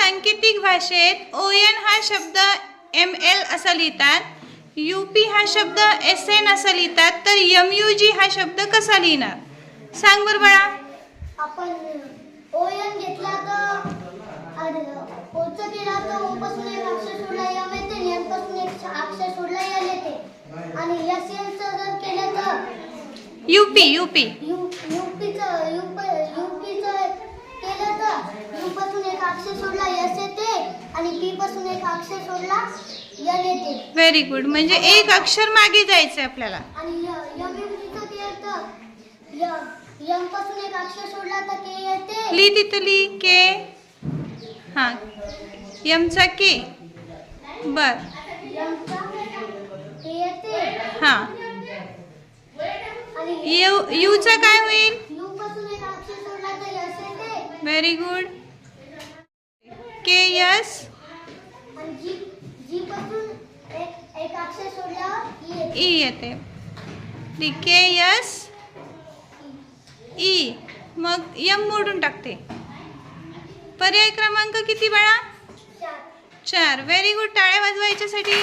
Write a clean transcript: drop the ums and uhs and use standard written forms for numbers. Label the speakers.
Speaker 1: सांकेतिक भाषेत ON हा शब्द ML असा लिहितात, UP हा शब्द SN असा लिहितात, तर MUG हा शब्द कसा लिहिणार? सांग बरं बाळा.
Speaker 2: आपण ON घेतला तर ओचं केला तर O पासून एक अक्षर सोडला M येते आणि N पासून एक अक्षर सोडला L येते आणि SN चं जर केलं तर
Speaker 1: UP
Speaker 2: केलं तर U पासून एक अक्षर सोडला S येते आणि P पासून एक अक्षर सोडला L येते.
Speaker 1: Very good. म्हणजे एक अक्षर मागे जायचं आपल्याला.
Speaker 2: आणि MUG केलं तर M पासून एक अक्षर सोडला तर K येते.
Speaker 1: ली तिथं ली K. हां, Mचा K. बर.
Speaker 2: M चा K येते.
Speaker 1: हां.
Speaker 2: आणि
Speaker 1: Uचा काय होईल?
Speaker 2: U पासून एक अक्षर सोडला तर S येते.
Speaker 1: Very good. KS.
Speaker 2: आणि G पासून एक अक्षर सोडल्यावर
Speaker 1: E येते. KS E. मग M मोडून टाकते. पर्याय क्रमांक किती बाळा? 4. Very good. टाळ्या वाजवा याच्यासाठी.